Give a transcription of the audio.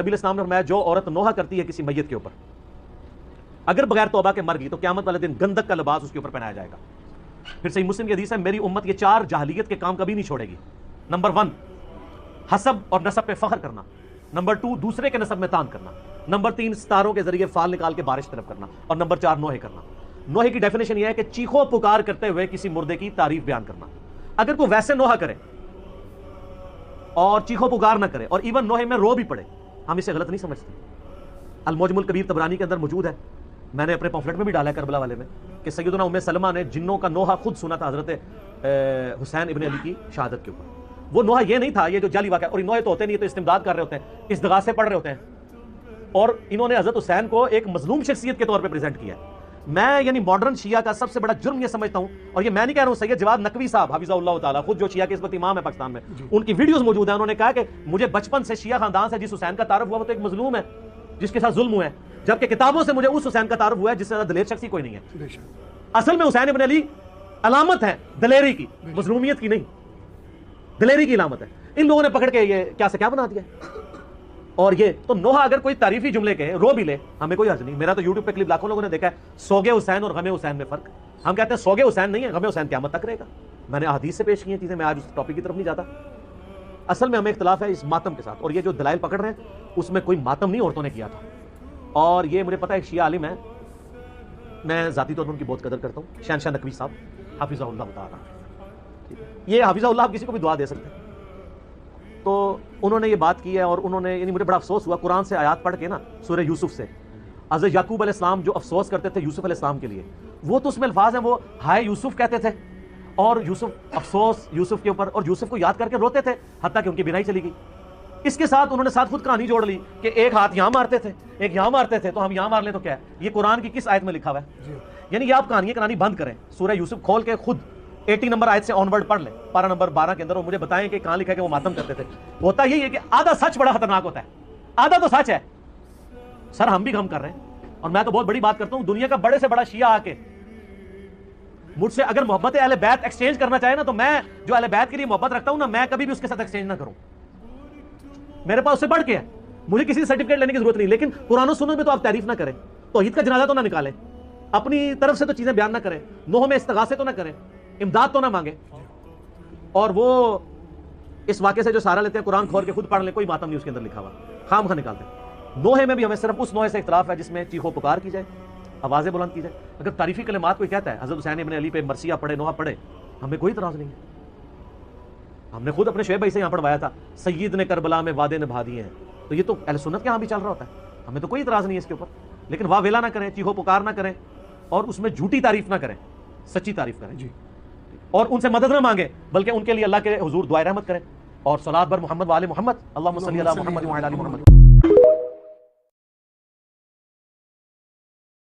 نبی اسلام نے فرمایا جو عورت نوحہ کرتی ہے کسی میت کے اوپر اگر بغیر توبہ کے مر گئی تو قیامت والے دن گندک کا لباس اس کے اوپر پہنایا جائے گا. پھر صحیح مسلم کی حدیث ہے میری امت یہ 4 جاہلیت کے کام کبھی نہیں چھوڑے گی. نمبر 1 حسب اور نسب پہ فخر کرنا. نمبر 2 دوسرے کے نسب میں تان کرنا. نمبر 3 ستاروں کے ذریعے فال نکال کے بارش طلب کرنا. اور نمبر 4 نوحے کرنا. نوحے کی ڈیفینیشن یہ ہے کہ چیخو پکار کرتے ہوئے کسی مردے کی تعریف بیان کرنا. اگر کوئی ویسے نوحہ کرے اور چیخو پکار نہ کرے اور ایون نوحے میں رو بھی پڑے, ہم اسے غلط نہیں سمجھتے. المعجم الکبیر طبرانی کے اندر موجود ہے, میں نے اپنے پمفلٹ میں بھی ڈالا ہے کربلا والے میں, کہ سیدنا ام سلمہ نے جنوں کا نوحہ خود سنا تھا حضرت حسین ابن علی کی شہادت کے اوپر. وہ نوحہ یہ نہیں تھا یہ جو جعلی واقعہ, اور نوحے تو ہوتے نہیں, تو استمداد کر رہے ہوتے ہیں, استغاثے پڑھ رہے ہوتے ہیں, اور انہوں نے حضرت حسین کو ایک مظلوم شخصیت کے طور پہ پریزنٹ کیا ہے. میں یعنی ماڈرن شیعہ کا سب سے بڑا جرم یہ سمجھتا ہوں, اور یہ میں نہیں کہہ رہا ہوں, سید جواد نقوی صاحب حفظہ اللہ تعالیٰ خود جو شیعہ کے اس وقت امام ہے پاکستان میں, ان کی ویڈیوز موجود ہیں, انہوں نے کہا کہ مجھے بچپن سے شیعہ خاندان سے جس حسین کا تعارف ہوا وہ تو ایک مظلوم ہے جس کے ساتھ ظلم ہوا ہے, جبکہ کتابوں سے مجھے اس حسین کا تعارف ہوا ہے جس سے دلیر شخصی کوئی نہیں ہے. اصل میں حسین ابن علی علامت ہے دلیری کی, مظلومیت کی نہیں, دلیری کی علامت ہے. ان لوگوں نے پکڑ کے یہ کیا سے کیا بنا دیا. اور یہ تو نوحہ اگر کوئی تعریفی جملے کہے رو بھی لے, ہمیں کوئی حرج نہیں. میرا تو یوٹیوب پہ کلپ لاکھوں لوگوں نے دیکھا ہے, سوگے حسین اور غم حسین میں فرق. ہم کہتے ہیں سوگے حسین نہیں ہے, غم حسین قیامت تک رہے گا. میں نے احادیث سے پیش کی ہیں چیزیں, میں آج اس ٹاپک کی طرف نہیں جاتا. اصل میں ہمیں اختلاف ہے اس ماتم کے ساتھ, اور یہ جو دلائل پکڑ رہے ہیں اس میں کوئی ماتم نہیں عورتوں نے کیا تھا. اور یہ مجھے پتا ہے ایک شیعہ عالم ہے, میں ذاتی طور پر ان کی بہت قدر کرتا ہوں, شہنشاہ نقوی صاحب حافظہ اللہ تعالیٰ. یہ حافظہ اللہ آپ کسی کو بھی دعا دے سکتے ہیں. تو انہوں نے یہ بات کی ہے, اور انہوں نے یعنی مجھے بڑا افسوس ہوا قرآن سے آیات پڑھ کے نا, سورہ یوسف سے, حضرت یعقوب علیہ السلام جو افسوس کرتے تھے یوسف علیہ السلام کے لیے, وہ تو اس میں الفاظ ہیں, وہ ہائے یوسف کہتے تھے, اور یوسف افسوس یوسف کے اوپر, اور یوسف کو یاد کر کے روتے تھے حتیٰ کہ ان کی بینائی چلی گئی. اس کے ساتھ انہوں نے ساتھ خود کہانی جوڑ لی کہ ایک ہاتھ یہاں مارتے تھے ایک یہاں مارتے تھے, تو ہم یہاں مار لیں تو کیا ہے. یہ قرآن کی کس آیت میں لکھا ہوا ہے؟ یعنی یہ آپ کہانی بند کریں, سورہ یوسف کھول کے خود 80 نمبر آیت سے آن ورڈ پڑھ لیں, پارہ نمبر 12 کے اندر, اور مجھے بتائیں کہ کہاں لکھا ہے کہ وہ ماتم کرتے تھے. ہوتا یہی ہے کہ آدھا سچ بڑا خطرناک ہوتا ہے, آدھا تو سچ ہے. سر ہم بھی غم کر رہے ہیں, اور میں تو بہت بڑی بات کرتا ہوں, دنیا کا بڑے سے بڑا شیعہ آ کے مجھ سے اگر محبت اہل بیت ایکسچینج کرنا چاہے نا, تو میں جو اہل بیت کے لیے محبت رکھتا ہوں نا, میں کبھی بھی اس کے ساتھ ایکسچینج نہ کروں. میرے پاس اس سے بڑھ کے ہے, مجھے کسی سرٹیفکیٹ لینے کی ضرورت نہیں. لیکن قرآن و سنت میں تو آپ تعریف نہ کریں, توحید کا جنازہ تو نہ نکالیں, اپنی طرف سے تو چیزیں بیان نہ کریں, نوح میں استغاثے تو نہ کریں, امداد تو نہ مانگیں. اور وہ اس واقعے سے جو سہارا لیتے ہیں قرآن کھول کے خود پڑھ لیں, کوئی ماتم نہیں اس کے اندر لکھا ہوا, خام خواہ نکالتے ہیں. نوحے میں بھی ہمیں صرف اس نوحے سے اختلاف ہے جس میں چیخو پکار کی جائے, آوازیں بلند کی جائے. اگر تعریفی کلمات کوئی کہتا ہے حضرت حسین ابن علی پہ مرثیہ پڑھے, نوحہ پڑھے, ہمیں کوئی اعتراض نہیں ہے. ہم نے خود اپنے شعیب بھائی سے یہاں پڑھوایا تھا, سید نے کربلا میں وعدے نبھا دیے ہیں, تو یہ تو اہل سنت کے یہاں بھی چل رہا ہوتا ہے, ہمیں تو کوئی اعتراض نہیں ہے اس کے اوپر. لیکن واہ ویلا نہ کریں, چیخو پکار نہ کریں, اور اس میں جھوٹی تعریف نہ کریں, سچی تعریف کریں. اور ان سے مدد نہ مانگیں, بلکہ ان کے لیے اللہ کے حضور دعائے رحمت کریں, اور صلاۃ بر محمد و آل محمد, اللہم صلی علی محمد و علی محمد.